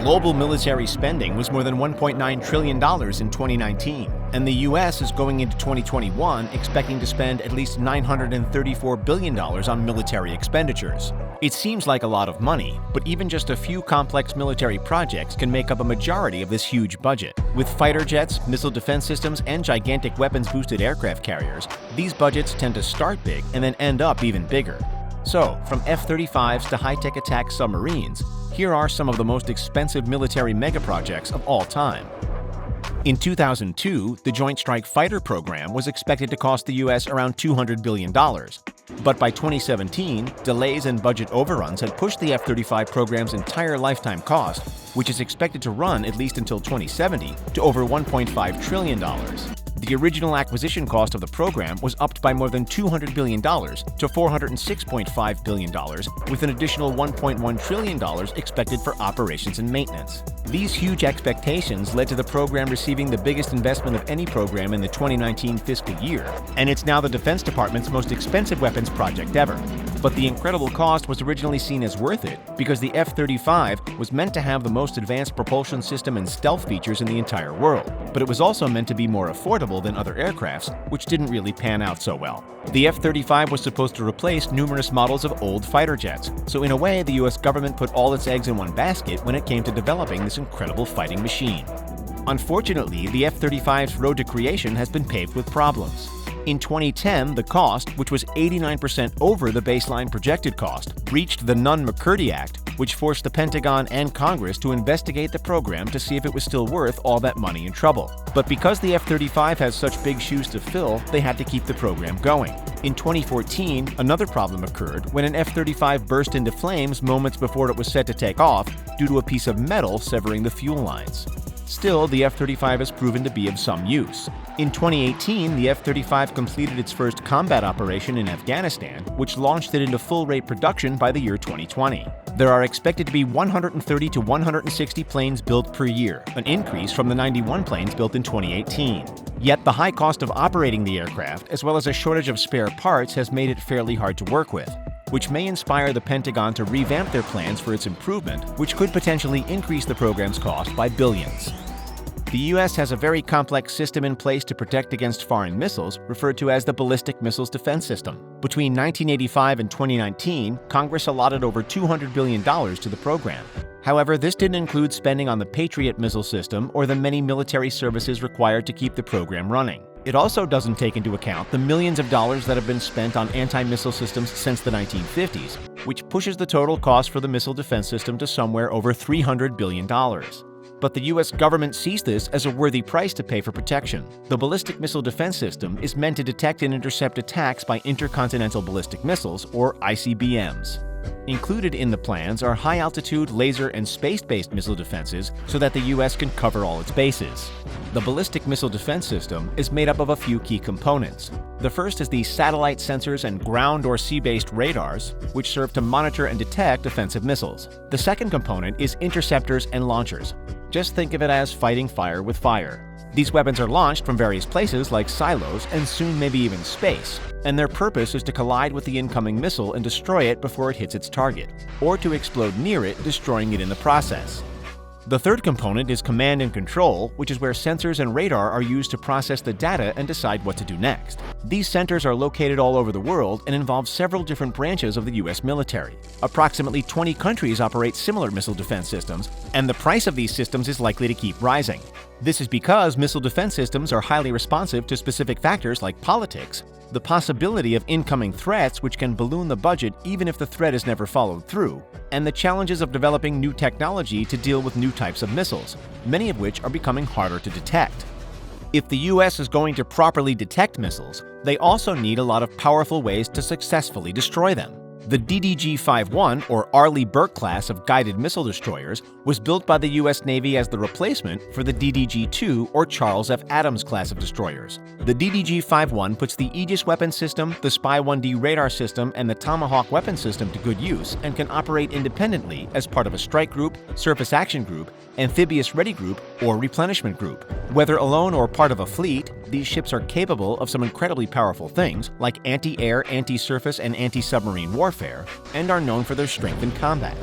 Global military spending was more than $1.9 trillion in 2019, and the U.S. is going into 2021 expecting to spend at least $934 billion on military expenditures. It seems like a lot of money, but even just a few complex military projects can make up a majority of this huge budget. With fighter jets, missile defense systems, and gigantic weapons-boosted aircraft carriers, these budgets tend to start big and then end up even bigger. So, from F-35s to high-tech attack submarines, here are some of the most expensive military megaprojects of all time. In 2002, the Joint Strike Fighter program was expected to cost the U.S. around $200 billion. But by 2017, delays and budget overruns had pushed the F-35 program's entire lifetime cost, which is expected to run at least until 2070, to over $1.5 trillion. The original acquisition cost of the program was upped by more than $200 billion to $406.5 billion, with an additional $1.1 trillion expected for operations and maintenance. These huge expectations led to the program receiving the biggest investment of any program in the 2019 fiscal year, and it's now the Defense Department's most expensive weapons project ever. But the incredible cost was originally seen as worth it because the F-35 was meant to have the most advanced propulsion system and stealth features in the entire world, but it was also meant to be more affordable than other aircrafts, which didn't really pan out so well. The F-35 was supposed to replace numerous models of old fighter jets, so in a way the US government put all its eggs in one basket when it came to developing this incredible fighting machine. Unfortunately, the F-35's road to creation has been paved with problems. In 2010, the cost, which was 89% over the baseline projected cost, reached the Nunn-McCurdy Act, which forced the Pentagon and Congress to investigate the program to see if it was still worth all that money and trouble. But because the F-35 has such big shoes to fill, they had to keep the program going. In 2014, another problem occurred when an F-35 burst into flames moments before it was set to take off due to a piece of metal severing the fuel lines. Still, the F-35 has proven to be of some use. In 2018, the F-35 completed its first combat operation in Afghanistan, which launched it into full-rate production by the year 2020. There are expected to be 130 to 160 planes built per year, an increase from the 91 planes built in 2018. Yet the high cost of operating the aircraft, as well as a shortage of spare parts, has made it fairly hard to work with, which may inspire the Pentagon to revamp their plans for its improvement, which could potentially increase the program's cost by billions. The U.S. has a very complex system in place to protect against foreign missiles, referred to as the Ballistic Missile Defense System. Between 1985 and 2019, Congress allotted over $200 billion to the program. However, this didn't include spending on the Patriot missile system or the many military services required to keep the program running. It also doesn't take into account the millions of dollars that have been spent on anti-missile systems since the 1950s, which pushes the total cost for the missile defense system to somewhere over $300 billion. But the U.S. government sees this as a worthy price to pay for protection. The Ballistic Missile Defense System is meant to detect and intercept attacks by intercontinental ballistic missiles, or ICBMs. Included in the plans are high-altitude, laser, and space-based missile defenses so that the U.S. can cover all its bases. The Ballistic Missile Defense System is made up of a few key components. The first is the satellite sensors and ground or sea-based radars, which serve to monitor and detect offensive missiles. The second component is interceptors and launchers. Just think of it as fighting fire with fire. These weapons are launched from various places like silos and soon maybe even space, and their purpose is to collide with the incoming missile and destroy it before it hits its target, or to explode near it, destroying it in the process. The third component is command and control, which is where sensors and radar are used to process the data and decide what to do next. These centers are located all over the world and involve several different branches of the U.S. military. Approximately 20 countries operate similar missile defense systems, and the price of these systems is likely to keep rising. This is because missile defense systems are highly responsive to specific factors like politics, the possibility of incoming threats which can balloon the budget even if the threat is never followed through, and the challenges of developing new technology to deal with new types of missiles, many of which are becoming harder to detect. If the U.S. is going to properly detect missiles, they also need a lot of powerful ways to successfully destroy them. The DDG-51, or Arleigh Burke class of guided missile destroyers, was built by the U.S. Navy as the replacement for the DDG-2 or Charles F. Adams class of destroyers. The DDG-51 puts the Aegis weapon system, the Spy-1D radar system, and the Tomahawk weapon system to good use and can operate independently as part of a strike group, surface action group, amphibious ready group, or replenishment group. Whether alone or part of a fleet, these ships are capable of some incredibly powerful things like anti-air, anti-surface, and anti-submarine warfare, and are known for their strength in combat.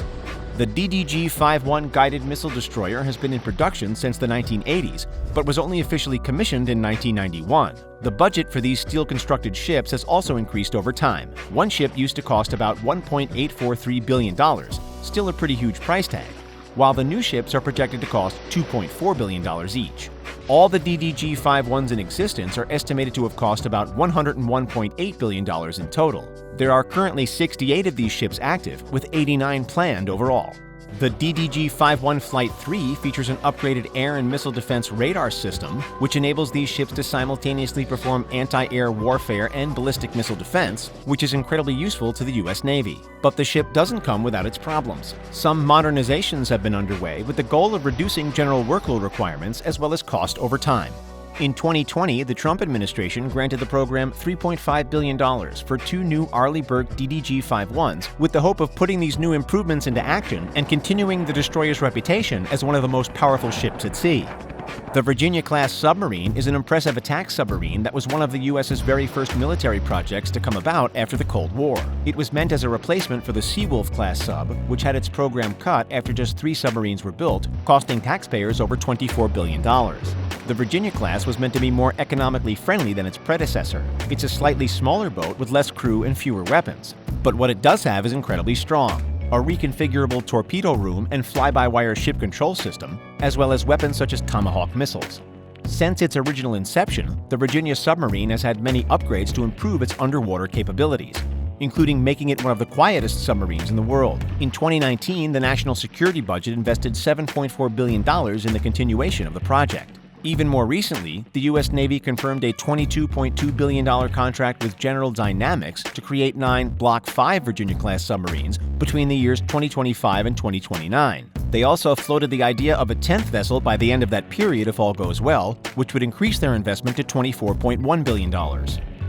The DDG-51 Guided Missile Destroyer has been in production since the 1980s, but was only officially commissioned in 1991. The budget for these steel-constructed ships has also increased over time. One ship used to cost about $1.843 billion, still a pretty huge price tag, while the new ships are projected to cost $2.4 billion each. All the DDG-51s in existence are estimated to have cost about $101.8 billion in total. There are currently 68 of these ships active, with 89 planned overall. The DDG-51 Flight 3 features an upgraded air and missile defense radar system, which enables these ships to simultaneously perform anti-air warfare and ballistic missile defense, which is incredibly useful to the U.S. Navy. But the ship doesn't come without its problems. Some modernizations have been underway with the goal of reducing general workload requirements as well as cost over time. In 2020, the Trump administration granted the program $3.5 billion for 2 new Arleigh-Burke DDG-51s with the hope of putting these new improvements into action and continuing the destroyer's reputation as one of the most powerful ships at sea. The Virginia-class submarine is an impressive attack submarine that was one of the U.S.'s very first military projects to come about after the Cold War. It was meant as a replacement for the Seawolf-class sub, which had its program cut after just 3 submarines were built, costing taxpayers over $24 billion. The Virginia-class was meant to be more economically friendly than its predecessor. It's a slightly smaller boat with less crew and fewer weapons. But what it does have is incredibly strong: a reconfigurable torpedo room and fly-by-wire ship control system, as well as weapons such as Tomahawk missiles. Since its original inception, the Virginia submarine has had many upgrades to improve its underwater capabilities, including making it one of the quietest submarines in the world. In 2019, the national security budget invested $7.4 billion in the continuation of the project. Even more recently, the U.S. Navy confirmed a $22.2 billion contract with General Dynamics to create 9 Block 5 Virginia-class submarines between the years 2025 and 2029. They also floated the idea of a 10th vessel by the end of that period if all goes well, which would increase their investment to $24.1 billion.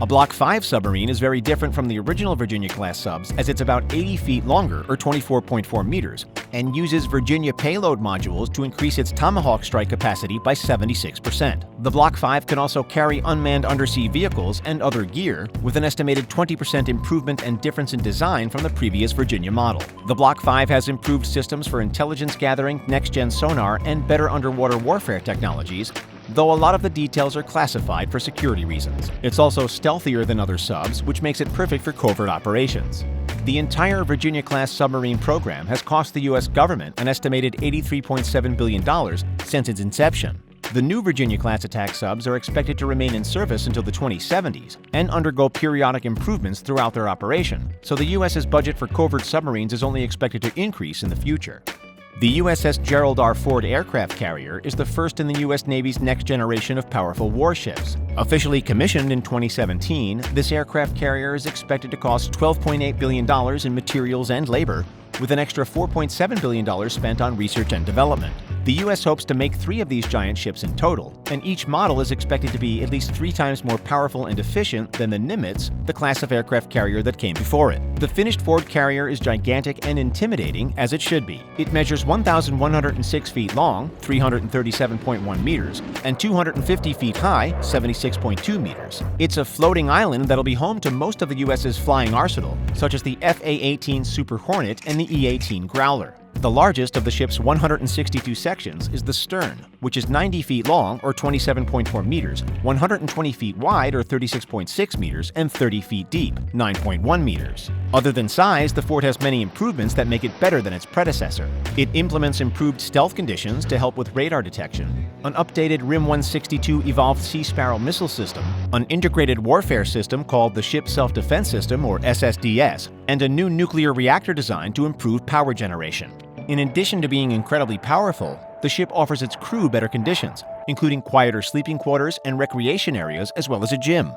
A Block 5 submarine is very different from the original Virginia-class subs, as it's about 80 feet longer, or 24.4 meters, and uses Virginia payload modules to increase its Tomahawk strike capacity by 76%. The Block 5 can also carry unmanned undersea vehicles and other gear, with an estimated 20% improvement and difference in design from the previous Virginia model. The Block 5 has improved systems for intelligence gathering, next-gen sonar, and better underwater warfare technologies, though a lot of the details are classified for security reasons. It's also stealthier than other subs, which makes it perfect for covert operations. The entire Virginia-class submarine program has cost the U.S. government an estimated $83.7 billion since its inception. The new Virginia-class attack subs are expected to remain in service until the 2070s and undergo periodic improvements throughout their operation, so the U.S.'s budget for covert submarines is only expected to increase in the future. The USS Gerald R. Ford aircraft carrier is the first in the U.S. Navy's next generation of powerful warships. Officially commissioned in 2017, this aircraft carrier is expected to cost $12.8 billion in materials and labor, with an extra $4.7 billion spent on research and development. The U.S. hopes to make 3 of these giant ships in total, and each model is expected to be at least 3 times more powerful and efficient than the Nimitz, the class of aircraft carrier that came before it. The finished Ford carrier is gigantic and intimidating, as it should be. It measures 1,106 feet long, 337.1 meters, and 250 feet high, 76.2 meters. It's a floating island that'll be home to most of the U.S.'s flying arsenal, such as the F/A-18 Super Hornet and the E-18 Growler. The largest of the ship's 162 sections is the stern, which is 90 feet long, or 27.4 meters, 120 feet wide, or 36.6 meters, and 30 feet deep, 9.1 meters. Other than size, the Ford has many improvements that make it better than its predecessor. It implements improved stealth conditions to help with radar detection, an updated RIM-162 Evolved Sea Sparrow missile system, an integrated warfare system called the Ship Self-Defense System, or SSDS, and a new nuclear reactor design to improve power generation. In addition to being incredibly powerful, the ship offers its crew better conditions, including quieter sleeping quarters and recreation areas, as well as a gym.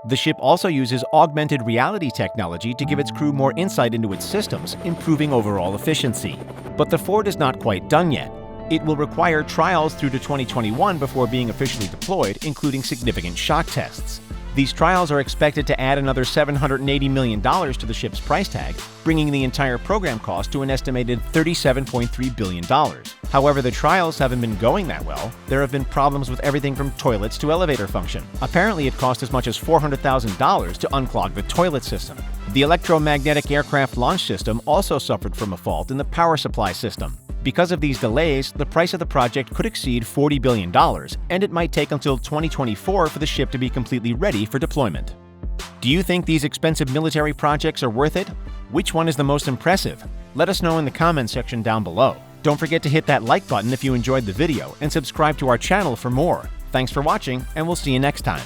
The ship also uses augmented reality technology to give its crew more insight into its systems, improving overall efficiency. But the Ford is not quite done yet. It will require trials through to 2021 before being officially deployed, including significant shock tests. These trials are expected to add another $780 million to the ship's price tag, bringing the entire program cost to an estimated $37.3 billion. However, the trials haven't been going that well. There have been problems with everything from toilets to elevator function. Apparently, it cost as much as $400,000 to unclog the toilet system. The electromagnetic aircraft launch system also suffered from a fault in the power supply system. Because of these delays, the price of the project could exceed $40 billion, and it might take until 2024 for the ship to be completely ready for deployment. Do you think these expensive military projects are worth it? Which one is the most impressive? Let us know in the comments section down below. Don't forget to hit that like button if you enjoyed the video, and subscribe to our channel for more. Thanks for watching, and we'll see you next time.